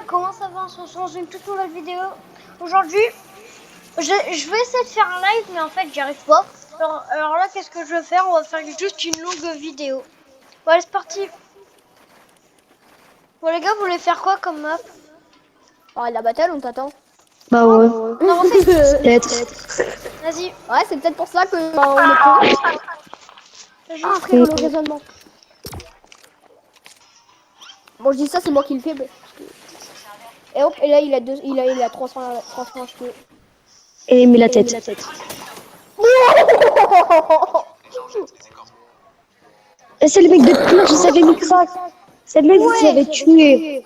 comment ça va? On se retrouve dans une toute nouvelle vidéo. Aujourd'hui, je vais essayer de faire un live, mais en fait, j'y arrive pas. Alors là, qu'est-ce que je vais faire? On va faire juste une longue vidéo. Bon, allez, c'est parti. Bon, les gars, vous voulez faire quoi comme map? Oh, la battle, on t'attend. Bah ouais. On a refait. Peut-être. Vas-y. Ouais, c'est peut-être pour ça que on est con. Ah, frère, le raisonnement. Bon, je dis ça, c'est moi qui le fais. Et hop, et là, il a 300 HP. Et il met la tête. Et c'est le mec de pire, je savais mis crack. C'est le mec qui avait tué.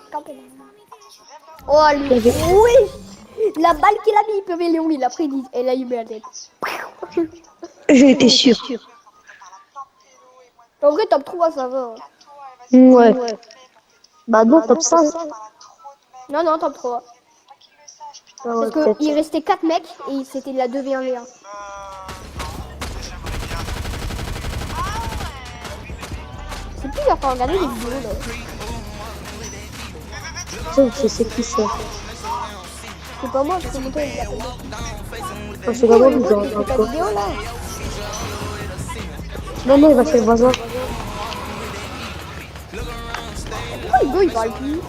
Oh, lui. Oui. La balle qu'il a mis, Pépé Léon, il a pris 10. Et là, il met la tête. J'ai été sûr. En vrai, top 3, ça va. Ouais. Bah non, top 5. Non, non, top 3. Ah ouais, Parce qu'il restait 4 mecs et c'était de la 2v1v1. C'est plus dur quand regarder les vidéos là. C'est qui ça? C'est pas moi, c'est mon tour. C'est vraiment bizarre. C'est ta vidéo là. Non, non, il va chez le voisin. Pourquoi le gars il parle plus?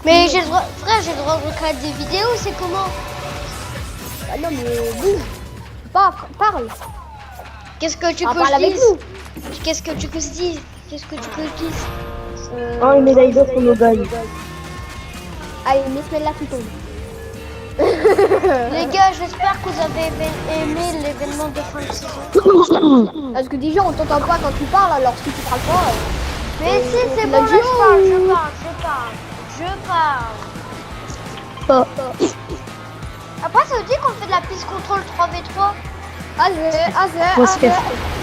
Mais j'ai le droit, frère, j'ai le droit de regarder des vidéos, c'est comment? Ah non, mais bouge. Parle. Qu'est-ce que tu Ah, peux parle que je avec dise? nous. Qu'est-ce que tu peux que je dise? Qu'est-ce que tu peux que je dise? Oh, une médaille d'or pour nos gagne. Allez, laisse-moi là qui tombe. Les gars, j'espère que vous avez aimé l'événement de fin de saison. Parce que déjà on t'entend pas quand tu parles, alors si tu parles pas. Mais si, c'est la bon, là, duo. je parle. Après, ça veut dire qu'on fait de la piste contrôle 3v3.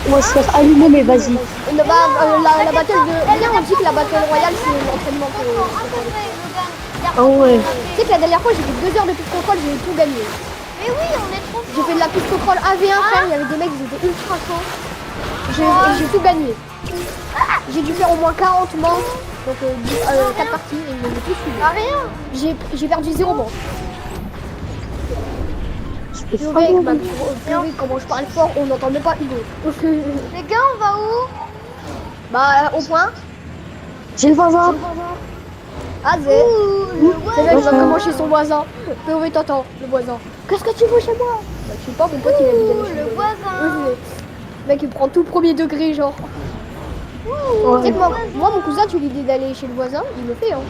On va se faire allumer, mais vas-y. La battle de... Là, on dit que la battle royale, c'est l'entraînement pour... Ah ouais. Tu sais que la dernière fois, j'ai fait 2 heures de piste contrôle, j'ai tout gagné. Mais oui, on est trop J'ai fait de la piste contrôle 1v1, frère, il y avait des mecs, ils étaient ultra chauds. J'ai tout gagné. J'ai dû faire au moins 40 manches, donc 4 parties, et ils m'ont tous suivi. Ah, rien. J'ai perdu 0 manche. Purée, comment je parle fort, on n'entend même pas Hugo. Les gars, on va où? Bah, au point. J'ai le voisin. Ah, c'est le mec va comment chez son voisin. Purée, t'entends, le voisin. Qu'est-ce que tu veux chez moi? Bah, je sais pas, mon pote il a dit d'aller chez le moi. voisin. Le mec il prend tout premier degré, genre. Tu sais que moi, mon cousin, tu lui dis d'aller chez le voisin, il le fait, hein.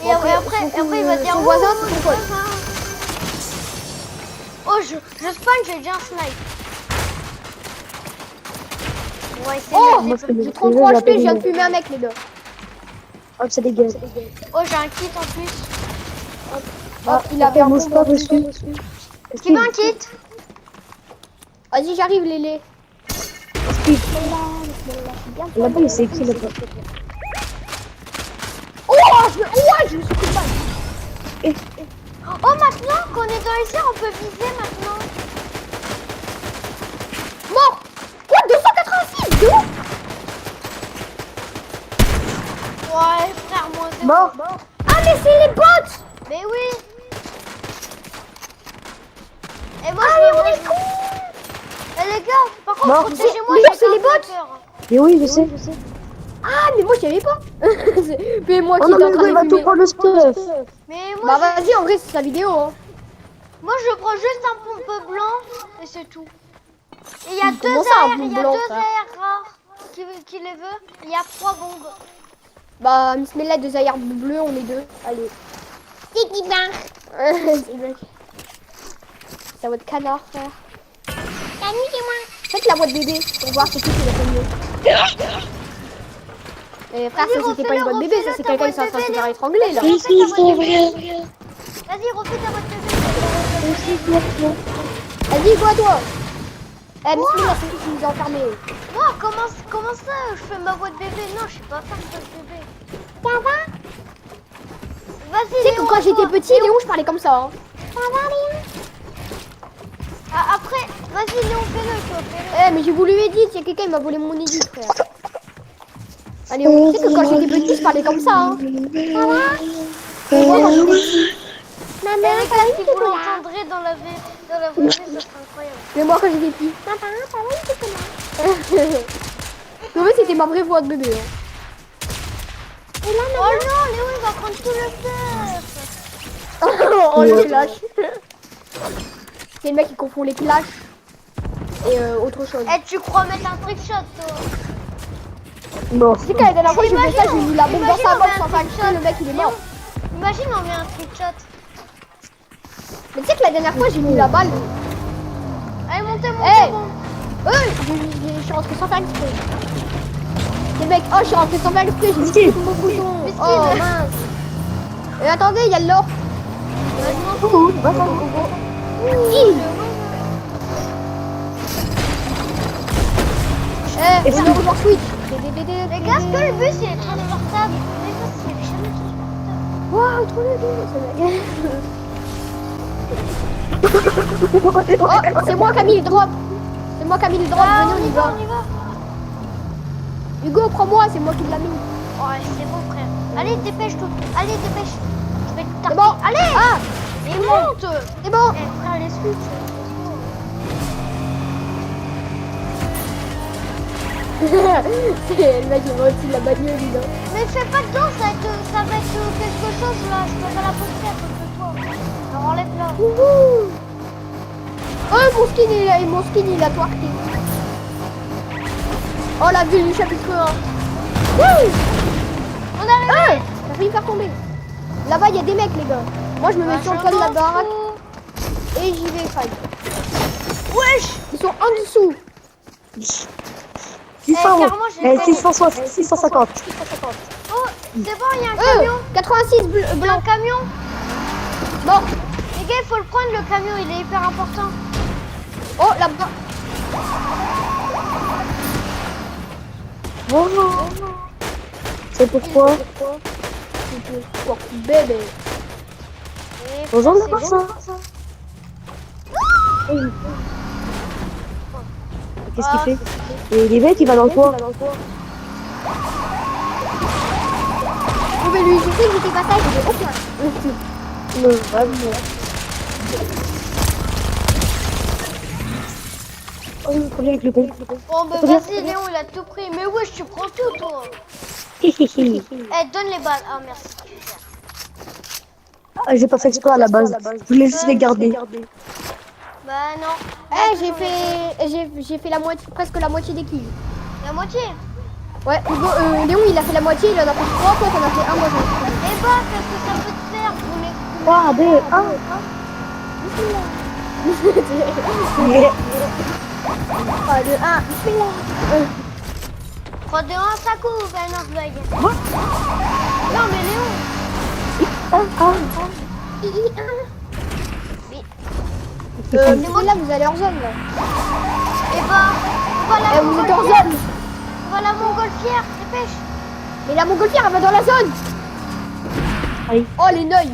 Et après, il va dire son voisin, c'est son pote. Oh, je spawn, j'ai déjà un snipe. On va essayer Oh, de j'ai 33 HP, je viens de fumer un mec, les gars. Hop, ça dégage. Oh, j'ai un kit en plus. Hop, il avait un mouche bon pas bord. dessus. Qui veut un kit? Vas-y, j'arrive, Lélé. Là-bas, il s'est écrit là-bas. Oh, je me suis fait mal. Oh, maintenant qu'on est dans les airs, on peut viser maintenant. Mort. Quoi, 286? De ouf. Ouais, frère, moi, c'est Mort. Ah, mais c'est les bots. Mais oui. Et moi, Ah, mais on est con. Eh, les gars, par contre, Mort. protégez-moi, Mais j'ai c'est les qu'un bots. sniper. Mais oui, je sais. Ah, mais moi, je savais pas. Mais moi Oh qui non, étais mais en train il va de tout fumer. prendre le stuff. Mais moi, Bah, vas-y, en vrai, c'est sa vidéo, hein. moi, je prends juste un pompe blanc et c'est tout. Et il y a deux Comment ça, un AR, pompe il y a blanc, deux ça AR rares qui les veut. Il y a 3 bombes. Bah, Miss Mella, 2 ailleurs bleu, on est 2. Allez. Tiki ben. C'est la voix de canard, frère. Faites la voix de bébé pour voir c'est qui la fait mieux. Et frère, ça c'était pas une voix de bébé, ça c'est quelqu'un qui est en train de se faire étrangler là. Vas-y, refais ta voix de bébé. Vas-y, quoi toi? Eh, Miss Mella, c'est qui qui nous a enfermés? Moi, comment ça, je fais ma voix de bébé? Non, je sais pas faire voix de bébé. Ça va? Vas-y, Tu sais que quand j'étais petit, Léon, je parlais comme ça. Hein. Ça va, Léon? Après, vas-y, Léon, fais-le, toi, fais-le. Eh, mais j'ai voulu edit, il y a quelqu'un qui m'a volé mon edit, frère. Allez, on sait que quand j'étais petit, je parlais comme ça. Hein. Ça va? Et moi, quand je l'ai Et les gars, si vous l'entendrez dans la vraie vie, ça sera incroyable. Mais moi, quand j'étais petit. Maman, ça va une chocolat. Non, mais c'était ma vraie voix de bébé. Hein. Oh non, Léo, il va prendre tout le faire. Oh, le clash. C'est le mec qui confond les clashs et autre chose. Eh, tu crois mettre un trickshot, toi? Non. Tu sais qu'à la dernière fois, j'ai fait ça, j'ai mis la bombe dans Imagine, sa on botte met sans un faire exprès, le mec il est mort. Imagine, on met un trickshot. Mais tu sais que la dernière fois, j'ai mis la balle. Allez, montez, Hey. bon. Je suis rentré sans faire exprès. Les mecs, oh, je suis rentré sans faire exprès, j'ai mis tout mon bouton. Mesquine. Oh mince. Et attendez, il y a de l'or. Eh, on est over Switch. Les gars, est-ce que le bus, il est transportable? Les gars, c'est jamais transportable. Waouh, trop le dos. Oh, c'est moi qui ai mis le drop. C'est moi qui ai mis le drop. Ah, Venez, on y va, on y va. Hugo, prends-moi, c'est moi qui l'ai mis. Ouais, c'est bon, frère. Allez, dépêche-toi. Allez, dépêche. Je vais te C'est tarder. bon. Allez. Ah, Et monte. c'est bon. Eh, frère, les switch. C'est le mec qui va au-dessus de la bagnole, dis donc. Mais fais pas de danse, ça va être quelque chose là. Je peux pas la poster à côté de toi. Alors enlève-la. Wouhou. Oh, mon skin, il a twerké. Oh, la ville du chapitre 1. Wouh. On est arrivé. T'as failli me faire tomber. Là-bas, il y a des mecs, les gars. Moi, je me mets sur le toit de la baraque et j'y vais, fight. Wesh. Ils sont en dessous. 650. Oh, c'est bon, il y a un camion. 86 Il y a un blanc. camion. Bon. Les gars, il faut le prendre, le camion, il est hyper important. Oh, là-bas. Bonjour. C'est pourquoi? Oh, bébé. Et Bonjour, c'est la personne. Qu'est-ce qu'il fait? Il est bête, il va dans quoi? Oh, mais lui, je sais que j'étais pas ça, j'étais aucun. Non, vraiment. Oh, il trop bien avec le con. Bon, bah vas-y, Léon, il a tout pris. Mais wesh, tu prends tout, toi. Eh, donne les balles. Ah, merci. Ah, j'ai pas fait exprès à la base. Je voulais juste les garder. Bah non. Eh, j'ai fait la moitié, presque la moitié des kills. La moitié. Ouais, Hugo, Léon, il a fait la moitié, il en a fait 3, toi, t'en as fait 1, moi j'en ai fait Eh bah, qu'est-ce que ça peut te faire? Vous n'êtes- 3, 2, 1. 3, 2, 1, bismillah. 3, 2, 1, ça couvre. Ben non, blague. Non, mais Léon. Bismillah, vous allez hors zone, là. Eh bah, on va la Eh, vous êtes hors montgolfière. zone. On va la montgolfière. Dépêche. Mais la montgolfière, elle va dans la zone. Oui. Oh, les neuils.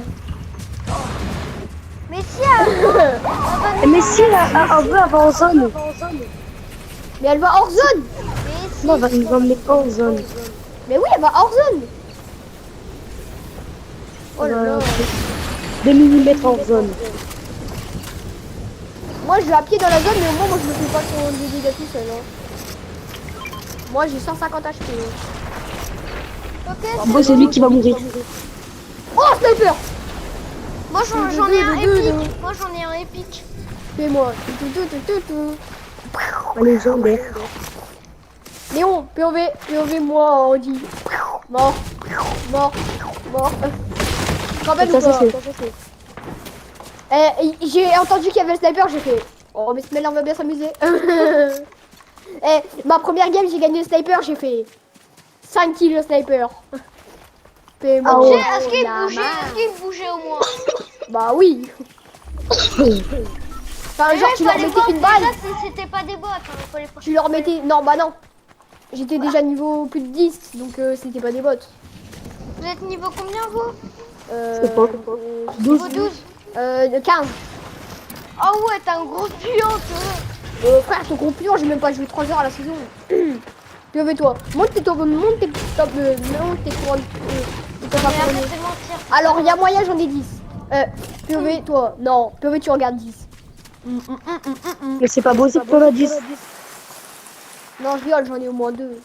Mais si, elle va Mais si, on veut avoir en zone. Mais elle va hors zone. Mais si. Non, il va me mettre en zone. Mais oui, elle va hors zone. Oh là là. 2 mm en zone. Moi, je vais à pied dans la zone, mais au moins, moi, je me fais pas trop de dégâts tout seul. Hein. Moi, j'ai 150 HP. Ok, Moi, c'est lui qui va mourir. Oh, sniper. moi j'en ai un épique. Moi j'en ai un épique. Fais-moi. Un légendaire. Léon, POV, moi, on dit. Mort. Mort. Mort. Tu te rappelles ou Ça, pas? c'est. J'ai entendu qu'il y avait le sniper, j'ai fait. Oh, mais ce mec-là, on va bien s'amuser. Ma première game, j'ai gagné le sniper, j'ai fait 5 kills le sniper. Fais-moi. Ah ouais. Est-ce qu'il bougeait au moins? Bah oui. Enfin, genre, tu leur mettais une balle. Déjà, c'était pas des bots. Attends, faut les Tu leur mettais. Non, bah non. J'étais déjà niveau plus de 10, donc c'était pas des bots. Vous êtes niveau combien, vous? C'est pas. 12. 12. 15. Ah ouais, t'as un gros pion, toi. Frère, ton gros pion, j'ai même pas joué 3 heures à la saison. POV toi. Monte tes top, monte tes top, monte tes couronnes. Ils peuvent pas Mais tourner. arrête de mentir. Alors, il y a moyen, j'en ai 10. PV, toi. Non, PV, tu regardes 10. Mais c'est pas beau, c'est que t'en as 10. Non, je rigole, j'en ai au moins 2.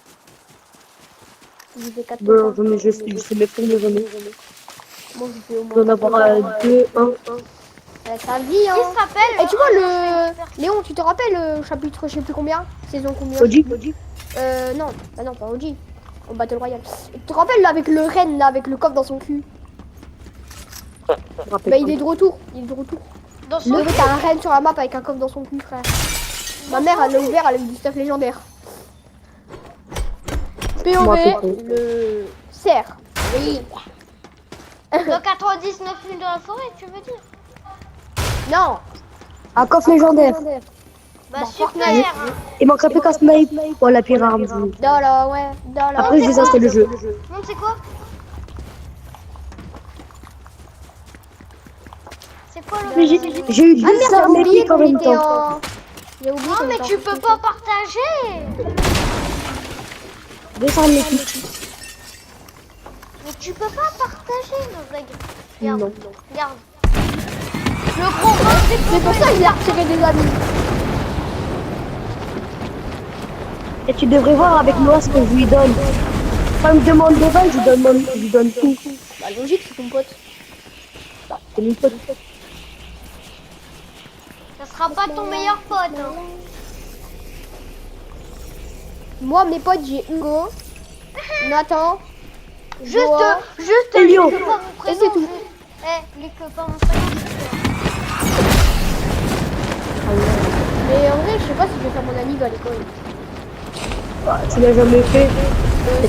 J'ai fait 4 Bon, j'en ai, je sais mes films, j'en ai. Moi, j'ai fait au Je dois moins en avoir 2, 1. Ça vit, hein. Qui se rappelle Et tu vois, Léon, tu te rappelles le chapitre, je sais plus combien? Saison combien? Oji. Non. Bah non, pas OG. Au Battle Royale. Tu te rappelles, là, avec le renne, là, avec le coffre dans son cul? Bah, il est de retour. Dans son Le t'as un renne sur la map avec un coffre dans son cul, frère. Ma mère, elle l'a ouvert, elle a eu du stuff légendaire. POV, le cerf. Oui. de 99 000 dans la forêt, tu veux dire? Non. Un coffre légendaire. Bah Bon, super. Il manquerait plus qu'un snipe. Oh, la pire arme. Dans la, ouais. Dans la. Après, je désinstalle le jeu. Non, c'est quoi? C'est quoi le... Mais j'ai eu 10 J'ai armes oublié épiques en qu'on même était temps. en... J'ai oublié Non, qu'on mais était en tu peux compétition. pas partager. 2 armes épiques. Mais tu peux pas partager, nos amis. Regarde, Non. regarde. Le gros gros, C'est pour ça que j'ai retiré des amis. Et tu devrais voir avec moi ce que je lui donne. Quand il me demande des balles, je lui donne tout. Bah logique, c'est ton pote. C'est mon pote. ça sera pas ton meilleur pote. Hein. Moi, mes potes, j'ai Hugo, Nathan, Juste Joa. Elio. les que pas mon Et prénom. c'est tout. Les que pas mon prénom. Mais en vrai, je sais pas si je vais faire mon anniv à l'école. Ah, tu l'as jamais fait.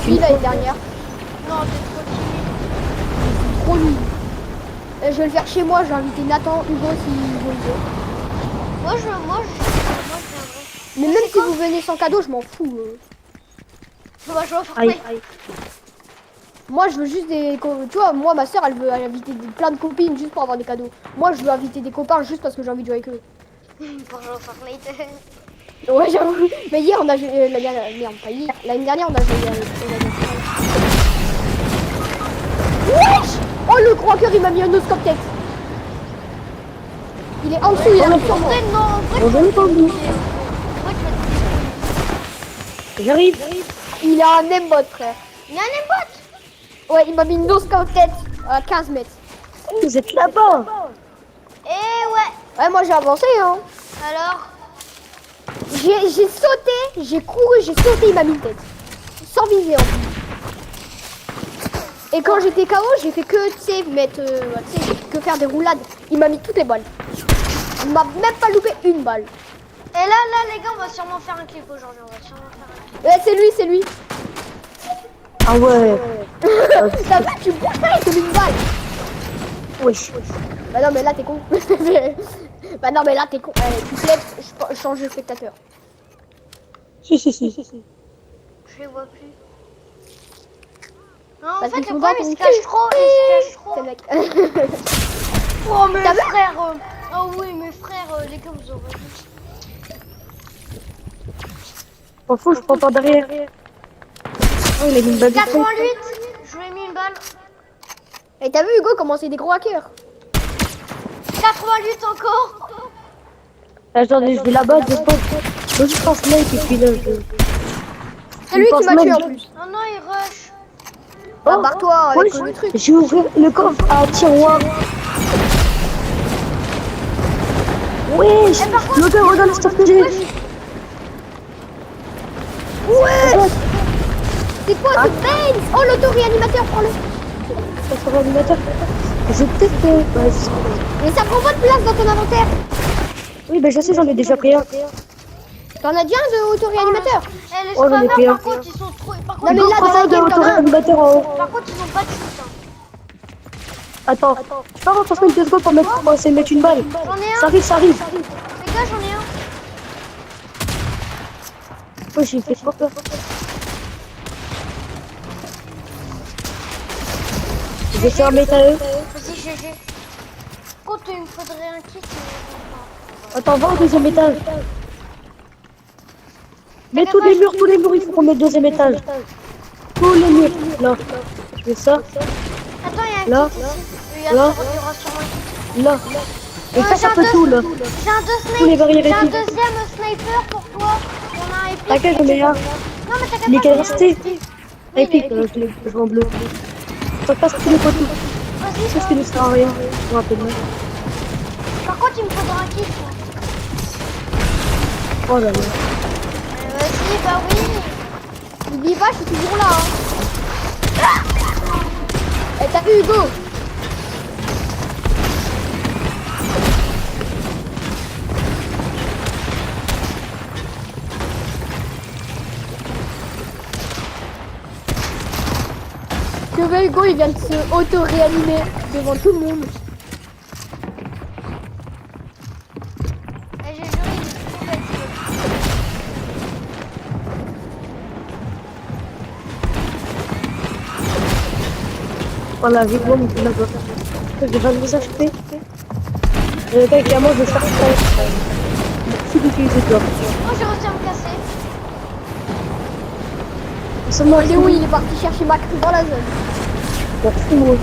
Si, l'année dernière. Non, t'es trop timide. Trop nul. Je vais le faire chez moi, j'ai invité Nathan, Hugo si vous voulez. Moi, je viendrai. Mais même si vous venez sans cadeau, je m'en fous. Moi, je vais faire Aïe. Moi, je veux juste des... Tu vois, moi, ma soeur, elle veut inviter plein de copines juste pour avoir des cadeaux. Moi, je veux inviter des copains juste parce que j'ai envie de jouer avec eux. Bonjour Fortnite. Ouais, j'avoue. Mais hier, on a joué... merde, pas hier. L'année dernière, on a joué avec... Wesh! Oh, le croqueur, il m'a mis un noscope tête. Il est en dessous, il est en dessous. En vrai, non, en vrai, Bonjour, les bambous. en vrai, J'arrive. Il a un aimbot, frère. il y a un aimbot. Ouais, il m'a mis une noscope tête à 15 mètres. Vous êtes là-bas. Eh ouais. Ouais, moi, j'ai avancé, hein. Alors, J'ai sauté, j'ai couru, j'ai sauté, il m'a mis une tête. Sans viser, en plus. Et quand j'étais KO, j'ai fait que, tu sais, que faire des roulades. Il m'a mis toutes les balles. Il m'a même pas loupé une balle. et là, les gars, on va sûrement faire un clip aujourd'hui. On va sûrement faire un clip. Ouais, c'est lui. Ah ouais. T'as vu, tu bouges pas, il te met une balle. Wesh. Bah non, mais là, t'es con. Bah non, mais là, t'es con. Allez, tu te lèves, je change de spectateur. Si. Je les vois plus. Non, en Parce fait, qu'ils le sont dans problème, il se ton cache cul. trop. Il se cache trop. C'est mec. Oh, mes T'as vu frères. Oh oui, mes frères, les gars, vous aurez vu. M'en fous, je prends pas derrière. Oh, il a mis une balle de 88. Je lui ai mis une balle. Et t'as vu, Hugo, comment c'est des gros hackers? 88 encore. Attendez, je vais là-bas, je pense. Moi, je pense là, et puis là, je... C'est lui qui m'a tué en plus. Non, non, il rush. Bah, barre-toi avec Ouais, le truc. j'ai ouvert le coffre à tiroir. Wesh. L'odeur, regarde le stuff que j'ai. Ouais. C'est quoi ce Benz? Oh, l'auto-réanimateur, prends-le. Sur l'ordinateur. Je peut-être... ouais, c'est- Mais ça prend pas de place dans ton inventaire. oui, ben je sais, j'en ai déjà pris un. T'en as déjà un de auto-réanimateur? Eh, les Oh, j'en ai pris spammers, un. par contre, ils sont trop. Par Non, contre, mais là, dans la game, t'en as un. autoréanimateur en haut. par contre, ils ont pas de shoot. Hein. Attends, je pars en 2 secondes pour essayer de mettre une balle. J'en ai Ça un. arrive, ça arrive. Les gars, j'en ai un. Oh, j'ai fait trop peur. Je vais faire un méta eux. Vas-y, GG. Par contre, il me faudrait un kit. Attends, va au deuxième étage. Mets tous les murs, il faut qu'on mette le deuxième étage. Tous les murs, là. Je fais ça. Attends, il y a un Là. kit ici. Il y Là. aura sûrement un kit. Là. Et Ouais, ça, ça peut tout, là. J'ai un Tous les barrières J'ai un et tout. deuxième sniper pour toi. On a un épique. T'inquiète, j'en ai un. Non, mais t'inquiète Il est pas, qu'à j'en ai un. rester. Oui, Epic, mais je l'ai en bleu. Ça passe tous les poteaux. vas-y, C'est ce qui ne sert à rien. Je me rappelle. par contre, il me faudra un kit. Moi. Oh là là. Vas-y, bah oui. N'oublie pas, je suis toujours là. Hein. Eh, t'as vu Hugo? Que veut Hugo, il vient de se auto-réanimer devant tout le monde. Eh, j'ai juré, il est trop fatigué. Voilà, j'ai bon, mais là-bas. J'ai 22 HP. Le gars, évidemment, je vais faire ça. Merci d'utiliser toi. Oh, j'ai réussi à me casser. Seulement, Il est où? Il est parti chercher Mac dans la zone. Merci, moi.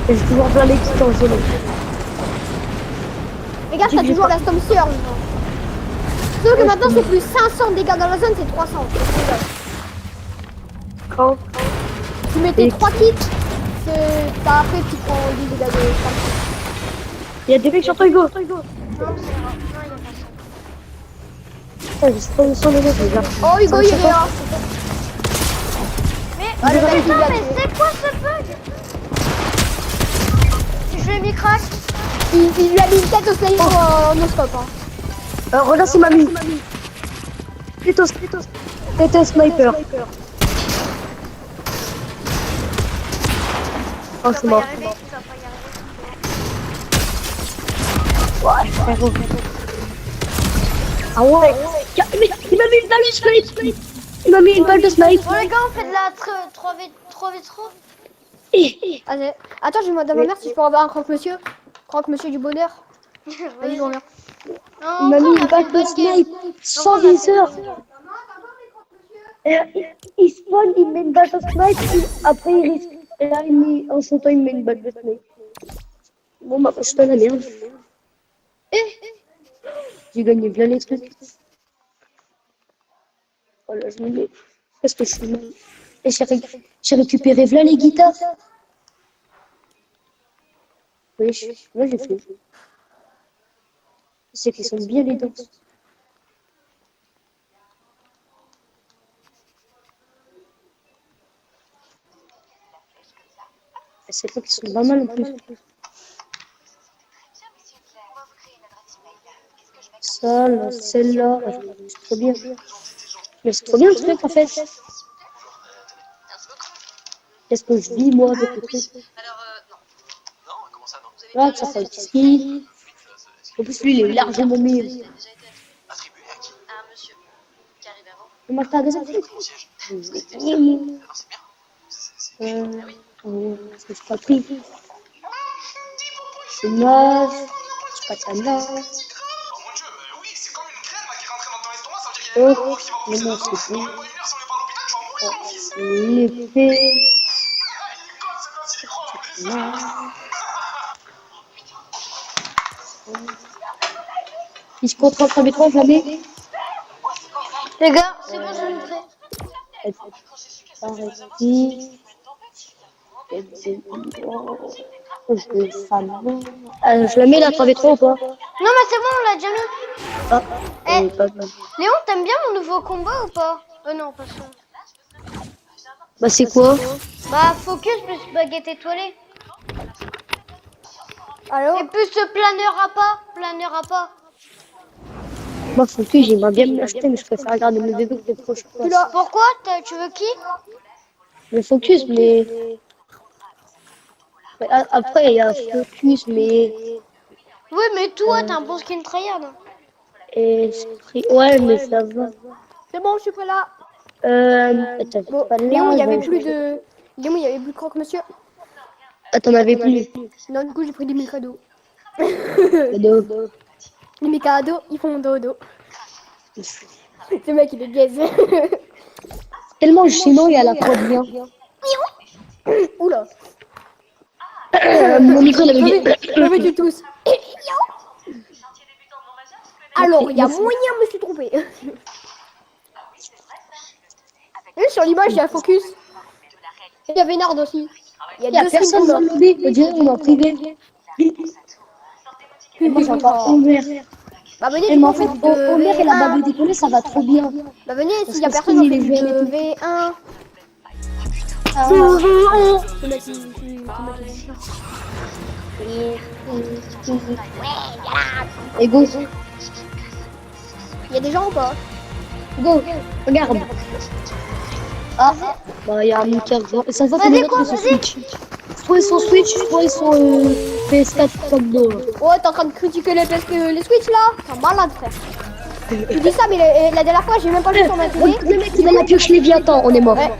Et j'ai toujours plein d'équipes en zone. Regarde, t'as toujours la Storm Surge. Sauf que maintenant c'est plus 500 dégâts dans la zone, c'est 300. Quand Tu mettais Et- 3 kits, après tu prends 10 dégâts de Storm Surge. il y a des mecs sur toi, Hugo. Non, c'est rare. Non, il y a pas ça. J'ai pas le son des mecs, les gars. Oh Hugo, il est là. Mais, Ah, le mec, il putain, l'a mais tué. c'est quoi ce bug? Je l'ai mis crack. Il lui a mis une tête au sniper en no-scope. Hein. Regarde, c'est ma mie. Plutôt sniper. Oh, je Tu suis vas pas y mort. arriver. Tu vas pas y arriver. Ouais, frérot. Ah ouais. Il m'a mis une balle de snipe. Il m'a mis une balle de snipe. Bon, les gars, on fait de la 3v3. Allez. Attends, je vais demander à ma mère si je peux avoir un croque-monsieur. Croque-monsieur du bonheur. Vas-y, je reviens. Il m'a mis une balle de snipe. Sans viseur. Il spawn, il met une balle de snipe. Après, il risque. Et là, en son temps, il met une balle de snipe. Bon, bah, je suis dans la merde. J'ai gagné bien les trucs. Voilà, je me mets. Qu'est-ce que je suis mal. Et j'ai récupéré voilà les guitares. Oui, moi j'ai fait. C'est qu'ils sont bien les dents. C'est pas qu'ils sont pas mal en plus. Ça, là, celle-là, c'est trop bien. Mais c'est trop bien le truc en fait. Qu'est-ce que je vis moi avec le truc? Là, ça fait un petit ski. En plus, lui, il est largement mieux. Moi, je t'ai truc. Je suis pas pris. C'est moche. Je suis pas ça là. Oh, mais non, c'est bon. L'épée. Là. Si je contre 3v3, je la mets. Les gars, c'est bon, je suis prêt. Je la mets la 3v3 ou pas? Non, mais c'est bon, on l'a déjà mis. Ah, Eh. pas mal. Léon, t'aimes bien mon nouveau combat ou pas? Non, pas ça. Bah, c'est quoi? Bah, focus plus baguette étoilée. Allô? Et plus planeur à pas. Planeur à pas. Moi, Focus, j'aimerais bien me l'acheter, mais je préfère regarder mes vidéos que les prochaines fois. Pourquoi? Tu veux qui? Le Focus, mais. Après, il y a Focus, mais. Oui, mais toi, t'as un bon skin tryhard. Et. Ouais, mais ça va. C'est bon, je suis prêt là. Attends, Bon, pas là, Léon, il y avait je- plus de. Léon, il y avait plus de croque-monsieur. Ah, t'en avais plus. Non, du coup, j'ai pris 10 000 cadeaux. Cadeau. Mes cadeaux, ils font dodo. Ce mec, il est gaze. Tellement gênant, il y a la prod bien. Oula. mon micro il avait dit. Mauvais du tous. Alors, il y a moyen de me suis trompé. Et sur l'image, il y a focus. Et il y avait Nard aussi. Il y a personne dans le lobby, on dirait on est en privé. Moi j'entends Omer. Bah venez, Et du mais en coup, fait, on fait Omer et la V1. babe décollée, ça va trop bien. Bah venez, Parce s'il y a que personne, Skin, on il fait est du jeune et tout. V1. Et go, Il y a des gens ou pas? go, regarde. Ah, bah il y a un mec qui revient. Et ça se voit que les autres ils sont Switch. Soit ils sont Switch, soit ils sont PS4 comme nous. Ouais, t'es en train de critiquer les Switch là? T'es un malade, frère. Tu dis ça, mais la dernière fois, j'ai même pas joué sur ma télé. Le mec il a la pioche Léviathan, on est mort. Ouais.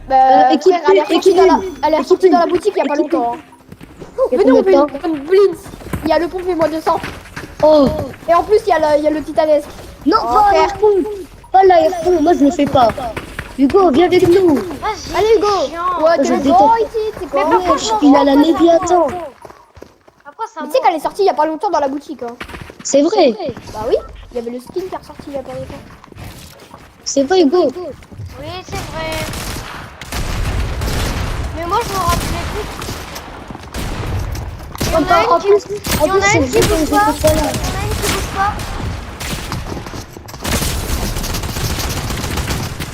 Bah, équipe frère, elle est ressortie une, dans la boutique il y a pas équipe longtemps. Il y a Venez, on fait combien de temps une blitz. Il y a le pompier moins 200. Oh, Et en plus, il y a le titanesque. non, Oh, pas l'air-pont. Pas l'air-pont, moi je le fais pas. Hugo, viens avec nous. Vas-y. Allez, Hugo. chiant. Ouais, Je t'es déteste. bon ici, c'est quoi? Mais pourquoi Wesh, il a la Léviathan. Après, ça Tu sais qu'elle est sortie il y a pas longtemps dans la boutique. Hein. C'est vrai, Bah oui, il y avait le skin qui est ressorti il y a pas longtemps. c'est vrai Hugo. Oui, c'est vrai. Mais moi, je me rappelais plus. Il y en a En une qui plus, il y en a c'est une le qui jeu que bouge j'étais pas. pas Il y en là. a une qui bouge pas.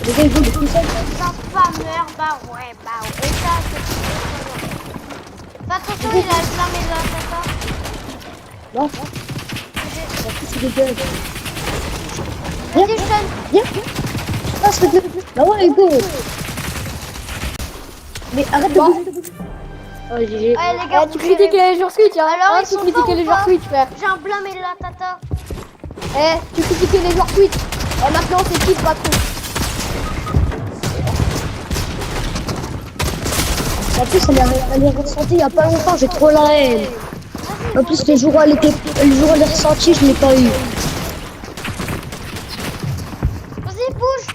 Le gars il joue tout seul. C'est un spammer. Bah ouais. Et ça, c'est trop. Fais attention, il a le flamme de la tata. Non, c'est des gueules. Vas-y, je donne. Viens, passe le gueule. Bah ouais Hugo. Mais arrête de bouger. Oh GG. Allez, les gars, Tu critiques les joueurs Switch, hein. Alors, ils Tu sont critiques forts les ou joueurs pas Switch, frère. J'ai un blâme et de la tata. Tu critiques les joueurs Switch. Et maintenant, c'est qui le patron? En plus, elle est ressentie il y a pas longtemps, j'ai trop la haine. En plus, le jour où elle est ressentie, je l'ai pas eu. Vas-y, bouge.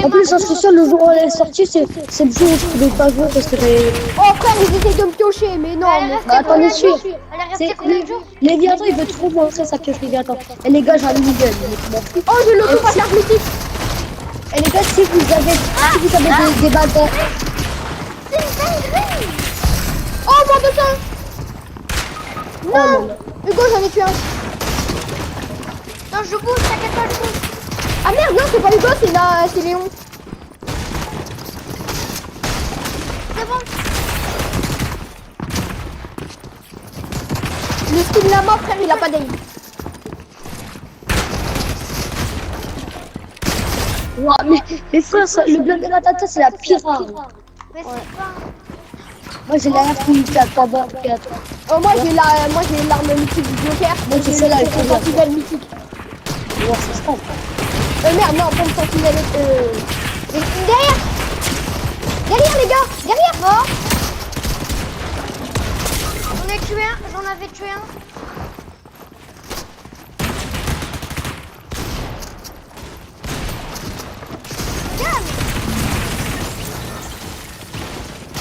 En plus, j'en suis sûr, le jour où elle est sortie, c'est le jour où je pouvais pas jouer parce que j'avais. Oh frère, ils essayent de me piocher, mais non. Elle est mais- restée Bah, attendez, combien de sûr. jours Elle est restée combien de jours Léviathan, il veut trop montrer sa pioche Léviathan. Et les gars, j'ai un minigun. Oh, je l'auto pas carte mythique. Et les gars, si vous avez des balles dans. C'est une dinguerie. Oh, moins 200. Oh, non, non. Hugo, j'en ai tué un. Non, je bouge, t'inquiète pas, je bouge. Ah merde, non, c'est pas Hugo, c'est Léon. C'est bon. Le skin là-bas, frère, il a pas d'aim. Ouah, mais frère, le blanc de la tata, c'est la pire arme. Mais c'est pas. Moi, j'ai la R4, pas bon, 4. Oh, moi j'ai l'arme mythique du Joker. Moi, c'est celle-là, elle pompe est bien. sentinelle mythique. Ouais, c'est ça. Merde, non, pompe sentinelle. Derrière. Derrière, les gars. Derrière. Mort. J'en ai tué un, j'en avais tué un.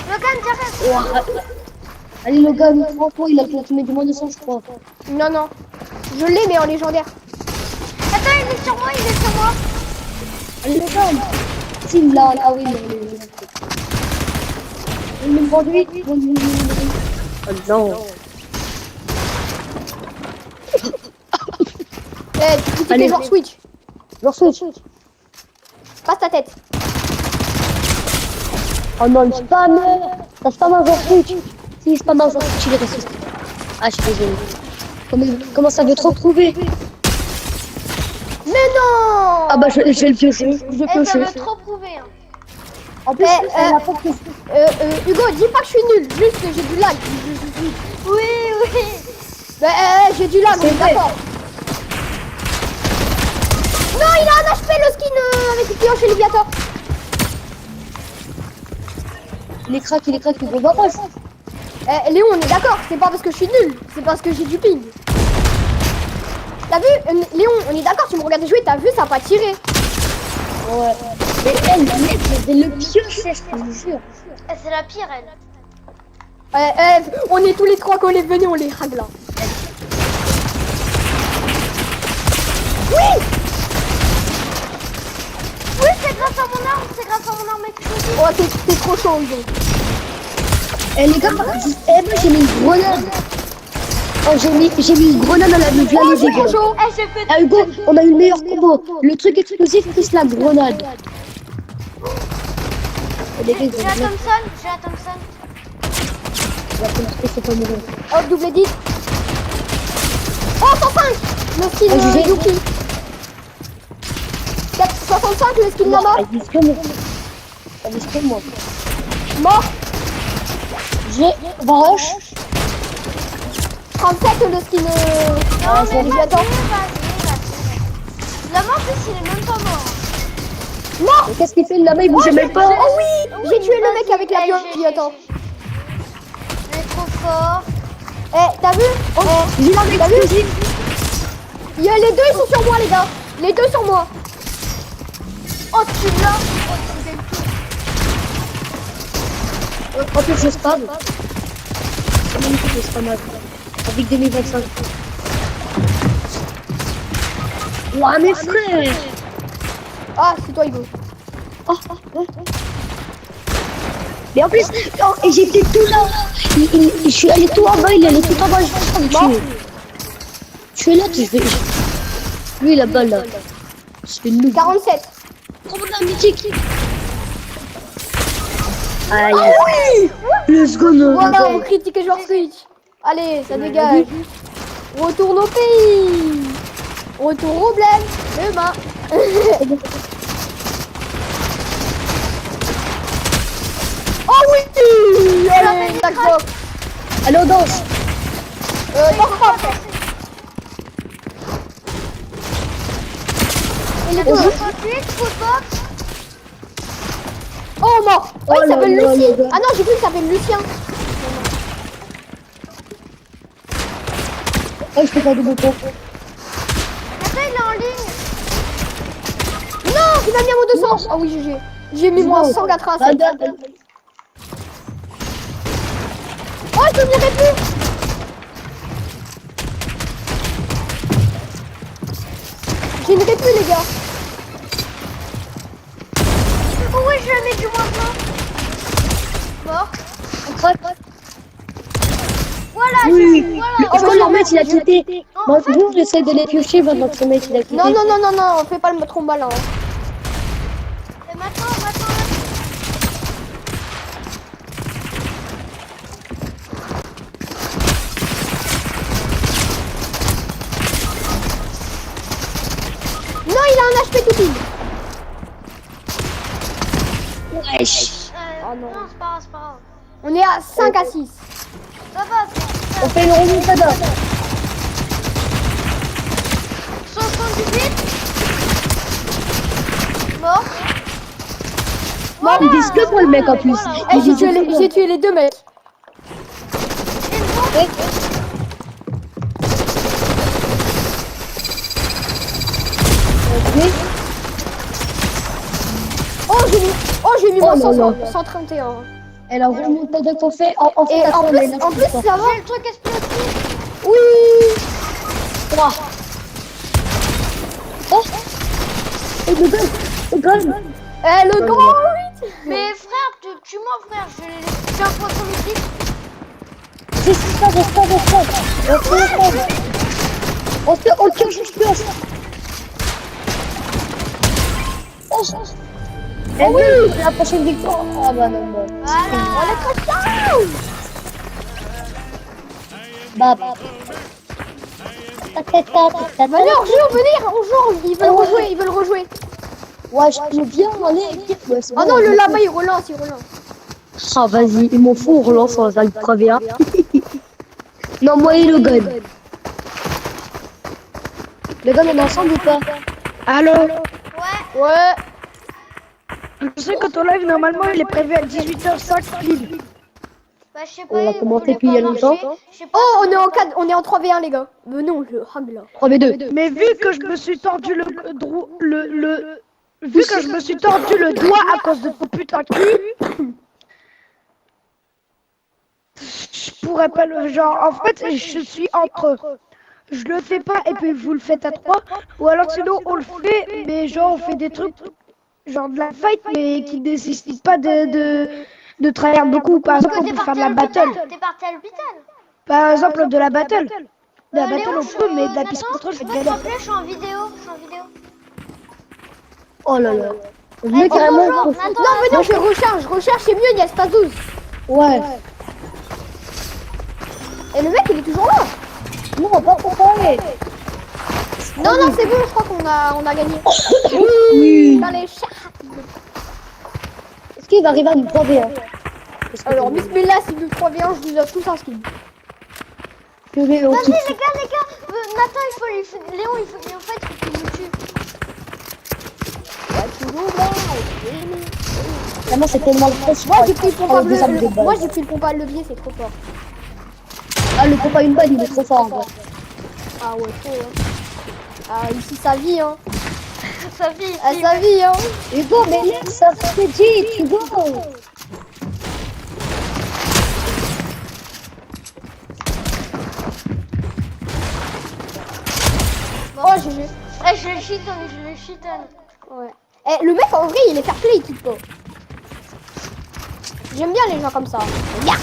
Logan, t'arrêtes. Ouah. Allez, Logan, franchement, il a fait du moins de 100, je crois. Non, non. Je l'ai, mais en légendaire. Attends, il est sur moi, il est sur moi. Allez, Logan. Si, là, oui, il me prend lui. Oh non. Tu critiques Allez. les joueurs Switch. Genre Switch. Passe ta tête. Oh non, le spam. T'as spam un genre Switch. Si, il spam un genre Switch, il est raciste. Ah, je suis désolé. Comment ça veut trop prouver? Mais non. Ah bah, je vais le piocher. Je vais Eh, ça piocher. veut trop prouver. Hein. En plus, elle a pas de Hugo, dis pas que je suis nul. Juste que j'ai du lag. Oui. J'ai du lag, on est C'est vrai. d'accord. Non, il a un HP le skin avec le client chez Léviathan. Il est crack, il va pas. Léon, on est d'accord, c'est pas parce que je suis nul, c'est parce que j'ai du ping. T'as vu, Léon, on est d'accord, tu me regardais jouer, t'as vu, ça a pas tiré. Ouais. Mais elle, mec, c'est le pire chef, je vous jure. C'est la pire, elle. On est tous les trois collés, venez, on les règle là. Oui, c'est grâce à mon arme explosive. Oh, t'es trop chaud, Hugo. Eh les gars, moi j'ai mis une grenade. Oh, j'ai mis une grenade à la vie, viens les dégâts. chaud. J'ai fait Ah Hugo, on a eu le meilleur combo. Le truc explosif plus la grenade. Les gars, J'ai la Thompson. c'est pas mauvais. Oh, double edit. Oh, 105. Le skin Oh, j'ai- Yuki. 65, le skin Non, là-bas. elle vise que moi. Elle vise que moi. Mort. J'ai Varoche. 37, le skin. Non, mais vas-y. attends. La mort, en plus, il est même pas mort. Mort. Mais qu'est-ce qu'il fait là-bas? Il bougeait même pas. Oh oui, j'ai tué le mec avec la biologie, attends. Il est trop fort. T'as vu? J'ai l'arme T'as vu? explosive. Les deux, ils sont sur moi, les gars. Les deux sur moi. Oh, tu l'as. Oh, tu gagnes tout. En plus, je spam. C'est magnifique, je spam avec 2025. Ouah, mes frères. Ah, c'est toi, Hugo. Oh, ouais. Mais en plus, oh, et j'étais tout là. Je suis allé tout en bas, il est allé tout en bas, je suis en train de tuer. Je suis là, je vais. Lui, là-bas, là. C'est une 47. Oh, mon mythique. Aïe. Ah oui. Let's go, no. Voilà, on critique joueur Switch. Allez, ça dégage. Retourne au pays. Retour au bled. Demain. Oh oui. Allez, d'accord. Allez, on danse. Il est On tout. joue. 38, footbox. Oh, mort. Oh, Oh il là s'appelle là Lucie. là là. Ah non, j'ai cru qu'il s'appelle Lucien. Oh, je peux faire double pont. Attends, il est en ligne. Non, il m'a mis à mon 200. Ah oui, GG. J'ai mis moins 187. Oh, je peux virer plus. J'ai une répue, les gars. Oh oui, je mets du moins 1. Mort. Voilà, Oui, voilà. est-ce que leur mec il a quitté? Moi, nous, j'essaie de les piocher pendant que son mec il a quitté. Non, non, non, non, non, fais pas le trop malin. Et maintenant. Non, il a un HP tout pile. Wesh. Oh non. Non, c'est pas grave. On est à 5 à 6. Ça va, On fait une remontada. 78. Mort. Voilà. Ils disent que pour le mec en plus. Voilà. Eh, j'ai tué les deux mecs. Ouais. Ok. J'ai mis Oh moins là 100, là. 131. Et la remontada qu'on fait en fait, Et en plus, ça ça va. J'ai le truc explosif. Oui. 3. Oh. Et le gars. Eh, le grand 8. Mais frère, tue-moi, frère. J'ai un poisson mythique. Reste. On pioche, je pioche. Oh. Eh oui, la prochaine victoire. Ah bah non, bah. Voilà. On est trop chaud. Bah. Venez, on joue. Ils veulent rejouer. Ouais, je peux bien aller. Ouais, c'est Oh bon. non, le là-bas, il relance. Ah, vas-y, il m'en fout, on relance, on va le premier. Non, moi et le gun. Le gun, on est ensemble ou pas? Allô? Ouais. Ouais. Je sais que ton live, normalement, il est prévu à 18h05 pile. Bah, je sais pas. On l'a il commenté voulait depuis il y a pas longtemps. manger. Je sais pas. Oh, on est en 3v1, les gars. Mais non, le hag là. 3v2. Mais vu que je me suis tordu Vu que je me suis tordu le doigt à cause de ton putain de cul, je pourrais pas le genre. En fait, je suis entre. Je le fais pas et puis vous le faites à 3. Ou alors sinon on le fait, mais genre on fait des trucs genre de la fight, mais qui nécessitent pas de travailler beaucoup. Par exemple, on peut faire de la battle. T'es parti à l'hôpital. Par exemple, de la battle. De la battle Léon, on peut, mais de la piste Nathan, contrôle, je tu fais peux te galère. rappeler, je suis en vidéo. Oh là là. Je Eh, mets dis carrément. bonjour, pour- Nathan. Non, venez, on fait recharge, c'est mieux, il y a Space 12. Ouais. Et le mec, il est toujours là. Non, pas préparé. Non, c'est bon, je crois qu'on a gagné. Oui. Dans les chats. Est-ce qu'il va arriver à nous 3v1? Alors, bismillah, si nous 3v1, je vous offre tous un skin. Purée, Vas-y, on les quitte. gars, Nathan, Léon, en fait, il faut qu'il nous tue. Vraiment, c'est tellement le Moi, j'ai pris le pompe à des armes de levier. balle. Moi, j'ai pris le pompe à levier, c'est trop fort. Ah, le compas une balle, il est trop fort en vrai. Ah ouais, trop, hein. Ah, ici, sa vie, hein. Sa fille, Ah, sa vie, hein. Hugo, mais laisse ça, c'est dit, Hugo. Oh, GG. je le chitonne. Ouais. Eh, le mec, en vrai, il est fair play, il quitte pas. J'aime bien les gens comme ça. Ya.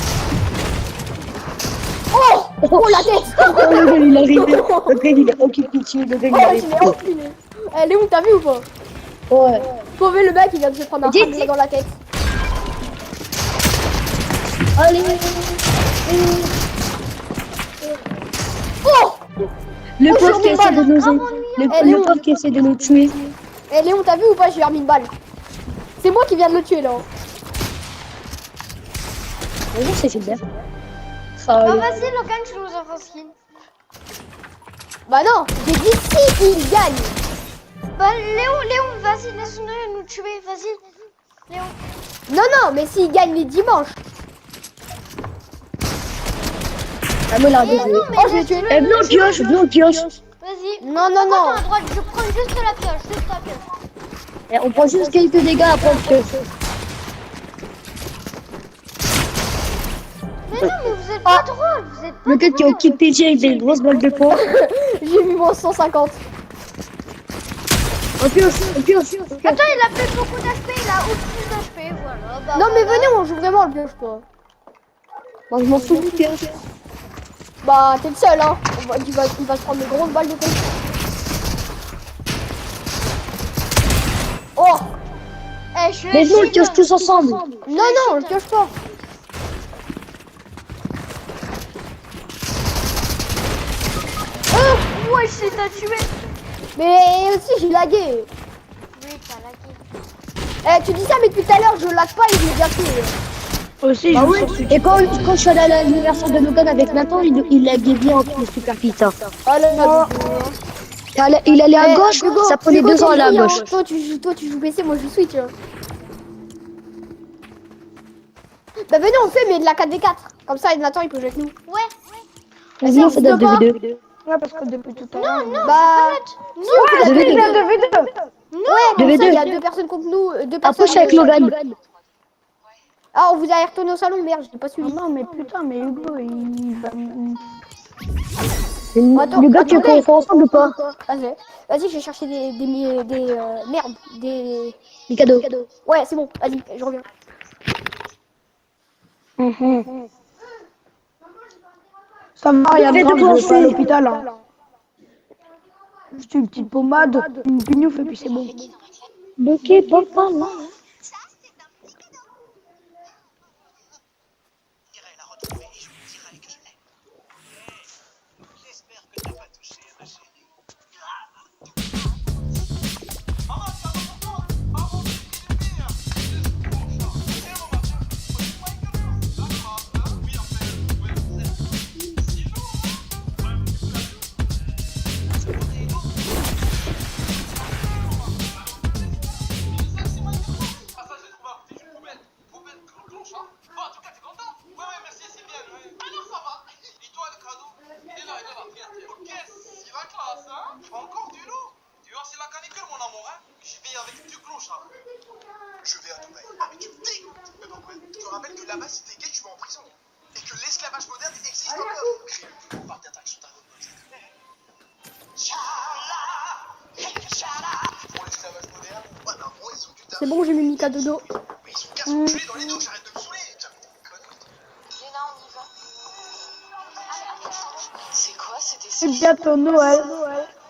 Oh, la tête. Oh, le gars, il arrive. Le gars, il a aucune pitié. Le gars, il Oh, je arrive. l'ai enculé. Eh, Léon, t'as vu ou pas? Ouais. Pauvre le mec, il vient de se prendre un Dis- frappe dans la tête. Allez. Oh. Le Oh, pauvre qui j'ai essaie de nous Elle est le où pauvre qui essaie de nous tuer. Eh, Léon, t'as vu ou pas? J'ai remis une balle. C'est moi qui viens de le tuer, là. Bonjour, c'est Gilbert. Oh, Ah, vas-y, Logan, je nous offre un skin. Bah non, j'ai dit si il gagne. Bah, Léon, vas-y, laisse-nous nous tuer, vas-y. Léon. Non, mais s'il gagne les dimanches. ah, moi, il a un Eh, deuxième. non, mais Oh, je l'ai tué. Eh, viens, on pioche, viens, on pioche. Vas-y. Non, Par contre, non. à droite, je prends juste la pioche, Eh, on prend juste quelques dégâts après on pioche. Mais non, mais vous êtes pas drôle, vous êtes pas Le gars qui est au kit PG avec des grosses balles de poing. J'ai mis mon 150. On pioche, on pioche. Attends, il a fait beaucoup d'HP, il a au-dessus d'HP, voilà. Bah, Non, mais voilà. venez, on joue vraiment le pioche, quoi. Moi, je m'en fous du pioche. Bah, t'es le seul, hein. Il va se prendre des grosses balles de tête. Oh. Eh, je Mais nous, on suis pioche tous ensemble. Non, on le pioche pas. Oh, ouais, c'est t'a tué. Mais aussi, j'ai lagué. Oui, t'as lagué. Eh, tu dis ça, mais depuis tout à l'heure, je lag pas et je l'ai bien tué. Aussi, Bah je oui. joue sur Switch. Et quand je suis allé à l'anniversaire de Logan avec Nathan, il laguait bien en plus super vite. Hein. Oh là là. Il allait à Eh, gauche, Hugo, ça prenait Hugo, 2 ans à t'es aller à fille, gauche. hein. Toi, tu joues PC, moi, je joue Switch. Hein. Bah, venez, on fait, mais de la 4v4. Comme ça, Nathan, il peut jouer avec nous. Ouais. Vas-y, on fait notre 2v2. Ouais, parce que depuis tout à l'heure. Bah, si, on fait la 2v2. 2v2. Ouais, comme ça, 2v2. il y a 2 personnes contre nous. 2 personnes. Après, je suis avec Logan. Ah, on vous a retourné au salon, merde, je l'ai pas suivi. Non, mais putain, mais Hugo, il va. Attends, Le gars, tu veux attendez. qu'on fasse ensemble ou pas? Vas-y, je vais chercher des merde, des... Les cadeaux. Ouais, c'est bon, vas-y, je reviens. Ça va, il y a Fais grave, de je vais penser. pas à l'hôpital. Hein. Juste une petite pommade, une pignouf et puis c'est bon. Ok, papa, là. là-bas, si t'es gay, tu vas en prison. Et que l'esclavage moderne existe encore. Crie le plus gros parc d'attractions d'Argonne, ça connaît. Pour l'esclavage moderne, ouais, ben moi, ils ont du taf. C'est bon, j'ai mis Mika dodo. Mais ils sont qu'à s'enculer dans les dos, j'arrête de me saouler. Tiens, connerie. Léna, on y va. C'est quoi? C'était C'est bientôt Noël.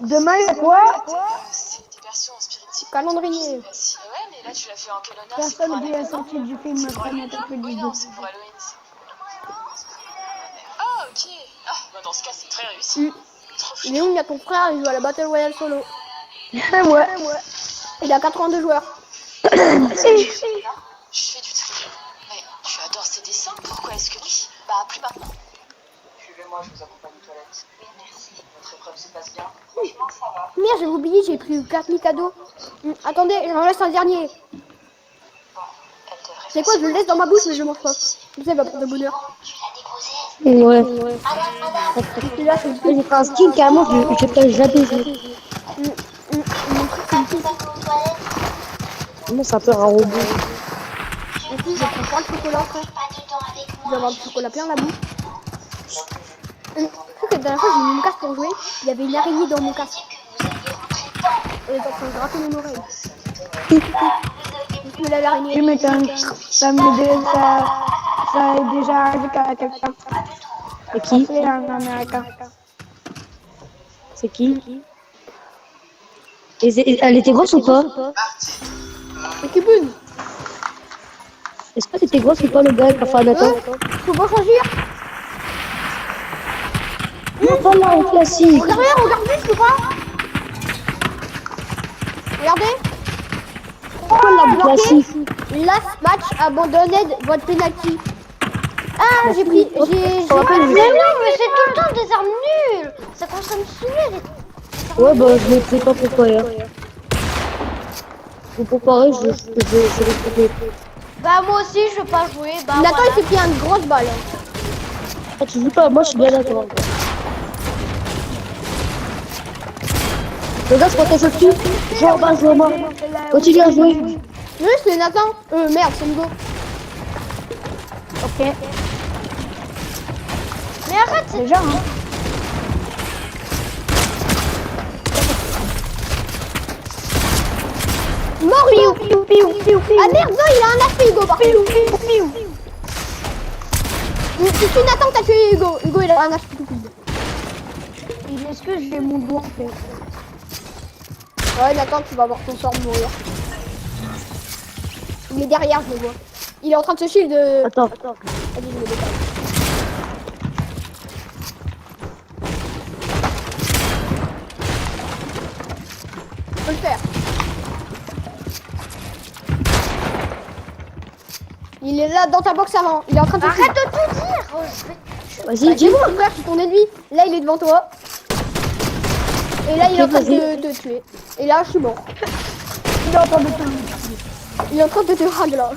Demain, il y a quoi? C'est des versions en spiritisme. Calendrier. Ouais, mais là, tu l'as fait en quel honneur? C'est Personne pour n'a vu la Halloween, non? sortie du film Planète Oui, Applaudie. non, c'est pour Halloween. Ah, ok. Ah, bah dans ce cas, c'est très réussi. Trop fou. Léon, il y a ton frère, il joue à la Battle Royale solo. Ouais. Il a 82 joueurs. Je fais du tri. Mais tu adores ces dessins. Pourquoi est-ce que oui? Bah, plus maintenant. Suivez-moi, je vous accompagne aux toilettes. Oui, merci. Votre épreuve se passe bien? Franchement, ça va. Merde, j'avais oublié, j'ai pris 4 Mika cadeaux. Attendez, j'en laisse un dernier. Bon, elle devrait C'est quoi, je le laisse dans ma bouche, mais je mange pas. Vous savez, va prendre de bonheur. Tu l'as déposé? Ouais. Et là, c'est J'ai fait un skin carrément, je peux jamais jouer. Moi, c'est un peu un robot. en plus, je prends pas le chocolat, frère. Je vais avoir du chocolat plein la bouche. Je trouve que la dernière fois, j'ai mis mon casque pour jouer. Il y avait une araignée dans mon casque. Elle est en train de gratter mon oreille. Je me lave l'araignée. Tu m'étonnes. Ça est déjà arrivé à quelqu'un. C'est qui? C'est un américain. C'est qui? Elle était grosse ou pas? C'est Kibun. Est-ce que t'étais grosse ou pas le gars qui a fait un atteint? Faut pas choisir. Non, pas là, en classique. Regardez, regardez, je peux pas. Regardez. Pourquoi là, en classique? Last match abandonned votre penalty. Ah, j'ai pris. On rappelle, Mais non, mais c'est tout le temps des armes nulles. Ça commence à me saouler. ouais, bah, je ne sais pas pourquoi hier. Pour comparer, je vais Bah moi aussi, je veux pas jouer. Bah Nathan, voilà. il s'est pris une grosse balle. Ah, tu joues pas, moi je suis bien d'accord. Le gars, je crois que je tue. Joue en bas, joue en bas. Continue à jouer. Oui, c'est Nathan. Merde, c'est Hugo. Ok. Mais arrête, c'est Déjà, hein. Mort, Hugo. Ah merde, non, il a un HP, Hugo, par contre. C'est Nathan que t'as tué, Hugo. Hugo, il a un HP tout vide. Est-ce que j'ai mon doigt en fait? Ouais, Nathan, tu vas voir ton sort mourir. Il est derrière, je le vois. Il est en train de se shield. Attends. Vas-y, je me décale. Je peux le faire. Il est là dans ta box avant. Il est en train de te arrête de tout dire. Oh, je vais- Vas-y, C'est dis. bon, frère, je suis ton ennemi. Là, il est devant toi. Et là, il est en train de te tuer. Et là, je suis mort. Il est en train de te... Il est en train de te hag là.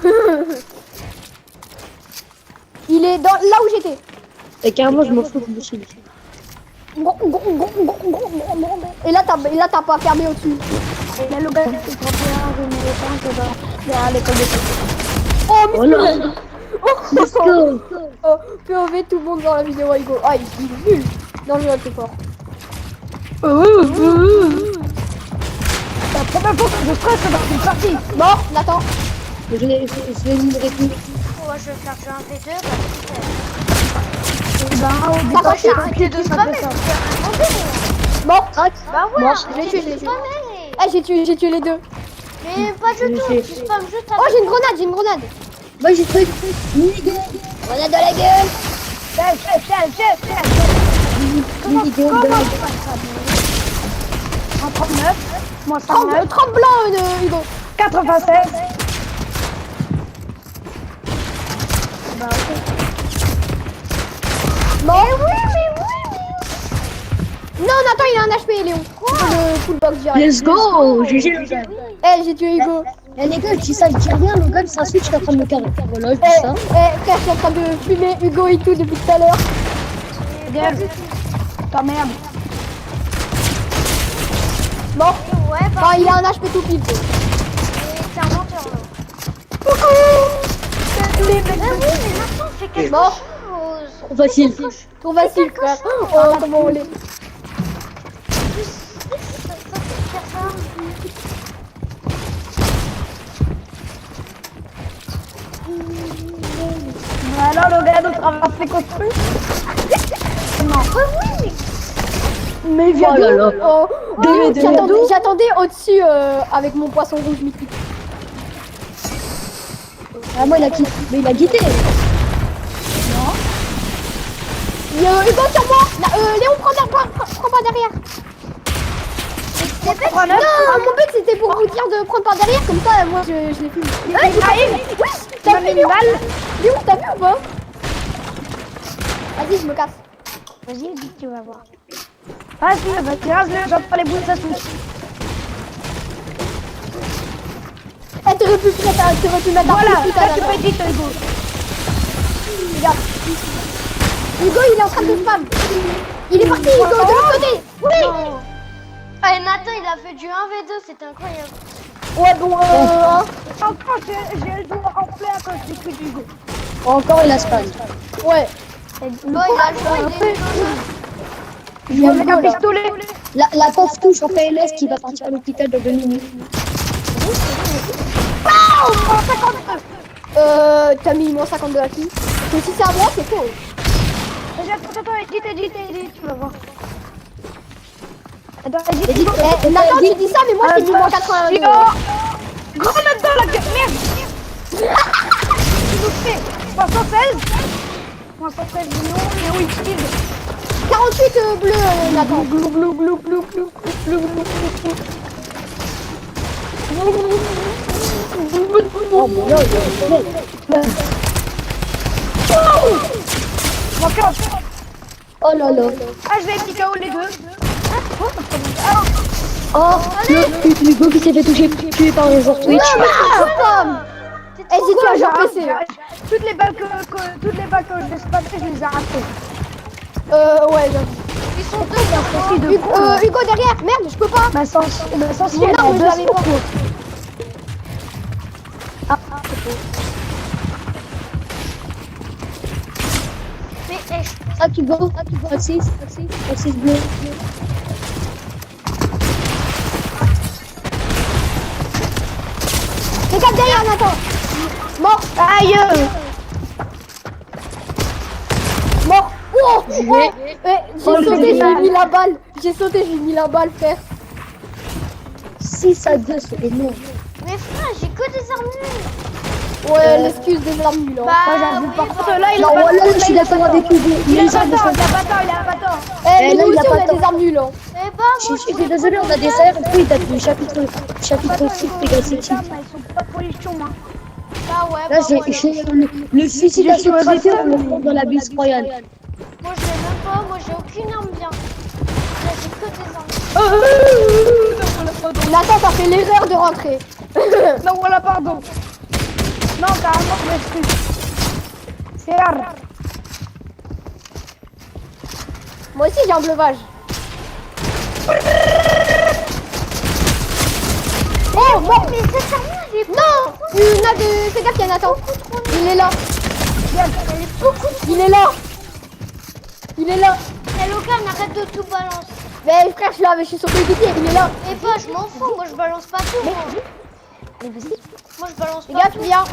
Il est dans là où j'étais. Et carrément, je m'en fous de boucher. Et là, t'as pas fermé au-dessus. La localité 31, je n'ai pas derrière l'école de Oh, mais Voilà. Let's go. oh, POV, tout le monde dans la vidéo, Hugo. Ah, il est nul. Non, je vais être fort. La première fois que je stresse dans une partie. Mort, Nathan. Je vais me récupérer. Ouais, je vais faire du 1v2. T'as Bah, pas j'ai arrêté de spammer. Mort. Bah ouais, Mort. arrêtez Je l'ai tué, de je l'ai tué. spammer. Ah, j'ai tué les deux. Mais pas du tout, tu spammes juste Oh, avec. j'ai une grenade. Moi, j'ai trouvé. Grenade dans la gueule. Chef. Une vidéo de. En 39, moins 39, Trempe blanc, Hugo. 96. Mort. Non, Nathan, il a un HP, Léon. Le full box direct. Let's go. GG le gars. Eh, j'ai tué Hugo. Eh les gars, je dis ça, je dis rien, le gars, c'est un switch qui est en train de me carrer. Voilà, je dis ça. Frère, je suis en train de fumer Hugo et tout depuis tout à l'heure. Ta merde. Mort. Ouais, bah, Enfin, il a un HP tout pile. c'est un menteur là. Coucou. Mais oui, mais non, fait quelque Mort. chose. Trop facile. Trop facile, frère. Oh, comment on l'est. Alors le gars d'autre a fait construire. Mais il vient Oh là d'où? là. Oh, Deux, j'attendais au-dessus avec mon poisson rouge mythique. Ah, moi, il a quitté. Mais il a quitté. Hugo sur moi. Léon, prends par derrière. Non, mon but c'était pour vous dire de prendre par derrière, comme ça moi je l'ai fait. Oui, t'as vu Léon? Léon, t'as vu ou pas? Vas-y, je me casse. Vas-y, dis que tu vas voir. Vas-y, rase-le, j'entends les bruits de sa souche. Eh, t'aurais pu mettre un Voilà, coup de là tu peux dire Hugo. Regarde. Hugo, il est en train de spam. Il est parti, Hugo, de l'autre côté. Oui. Ah, et Nathan, il a fait du 1v2, c'était incroyable. Ouais, bon, Encore, j'ai le doigt en plein quand je dis que Hugo. Encore, il a spam. ouais. Bon, il a joué, il est Il y a Avec Hugo, un là. pistolet. La pauvre touche en PLS qui va partir à l'hôpital dans 2 minutes. T'as mis moins 52 à qui? Mais si c'est à moi, c'est faux. Attends, Edith, tu vas voir. Attends, Eh, Edith, Nathan, tu dis ça, mais moi je t'ai mis moins 82. grenade dans la gueule, merde. Tu nous fais 316. 316 millions, et oui, Steve. 48 bleu, Nathan. Glou, glou, glou, glou, glou, glou, glou, glou. Oh mon dieu, oh là là. Ah, je vais piquer KO les deux. Oh, le Hugo qui s'est fait tuer par un joueur Twitch. Eh, j'ai tué un joueur PC. Toutes les balles que je spam, je les ai arrachées. Ouais, j'avoue. Ils sont deux. Hugo derrière, merde, je peux pas. Ma sens, Mon arme, je l'avais pas. Mais, Ah, qui go, Axis bleu. Regarde derrière, Nathan. Mort. Aïe. Mort. Oh, Joué. j'ai sauté, j'ai mis la balle. J'ai sauté, j'ai mis la balle, frère. 6 à 2, c'est énorme. mais frère, j'ai que des armures. Ouais, l'excuse des armes nulles. Bah, j'avoue, oui, par bah, contre, là, il Non, a voilà, je suis d'accord avec Hugo. Il a Les armes pas tort, sont... il a pas tort. Eh, mais là, nous il a aussi, pas on a tort. des armes nulles. Hein. Eh bah, moi, Je suis désolé, on a des airs. Oui, t'as vu chapitre 6, Pega City. Ils sont pas trop les chums, hein. bah ouais, Là, bah ouais. j'ai le suicide à ce trafic, on le prend dans la bus royale. Moi, je l'ai même pas, moi, j'ai aucune arme bien. Là, j'ai que des armes. Nathan, t'as fait l'erreur de rentrer. Non, voilà, pardon. Non, carrément, je m'excuse. C'est rare. Moi aussi, j'ai un bleuvage. Oh, bon. Mais cette armure, elle est Non, fais gaffe, il y a Nathan. Il est là. Il est là. Il est là. Eh, Logan, arrête de tout balancer. Mais frère, je suis sur coéquipier, il est là. Eh bah, je m'en fous, moi, je balance pas tout, moi. Moi, je balance Fais pas gaffe, tout. viens.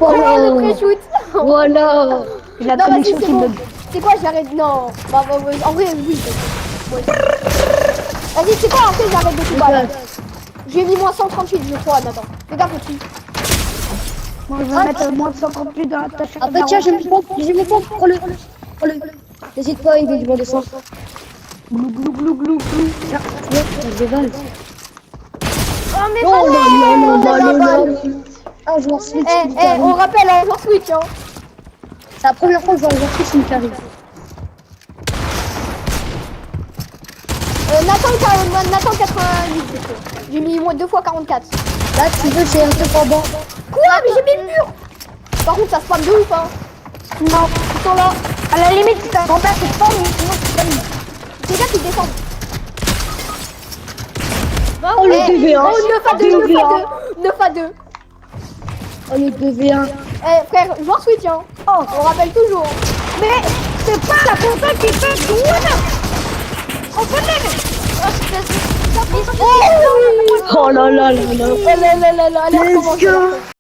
Voilà. Le pré-shoot. Voilà. La Non, vas-y, connexion c'est qui bon. bug. C'est quoi, j'arrête. Non. Bah, en vrai, oui. Ouais. Vas-y, c'est quoi, en fait, j'arrête de tout balancer. J'ai mis moins 138, je crois, Nathan. Fais gaffe au-dessus. Moi, je vais mettre moins de 58 dans la tâche. Après, tiens, j'ai mon pompe. Prends-le. N'hésite pas, il est du bon dessin. Glou, glou, glou, glou, glou. Tiens, je dévale. Oh, mais Oh pas là là là là. Un joueur Switch qui On rappelle un joueur Switch, hein. c'est la première fois que je vois un joueur Switch qui arrive. Nathan 88, du coup. J'ai mis moins 2 fois 44. Là, tu veux, c'est un peu pas bon. Quoi? Mais j'ai mis le mur. Par contre, ça spam de ouf, hein. Non, Ils sont là. à la limite, si t'as un grand-père, c'est pas mieux, sinon c'est pas mieux. C'est déjà qu'ils descendent. Bah Oh, le ouais. 2v1. Oh, 9 à 2, 9 à 2. 9 à 2. Oh, le 2v1. Eh frère, joueur Switch hein. Oh, on rappelle toujours. Mais c'est pas la console qui fait jouer. On connaît. Oh là là là là. Allez, allez, allez, allez, Let's recommence. go.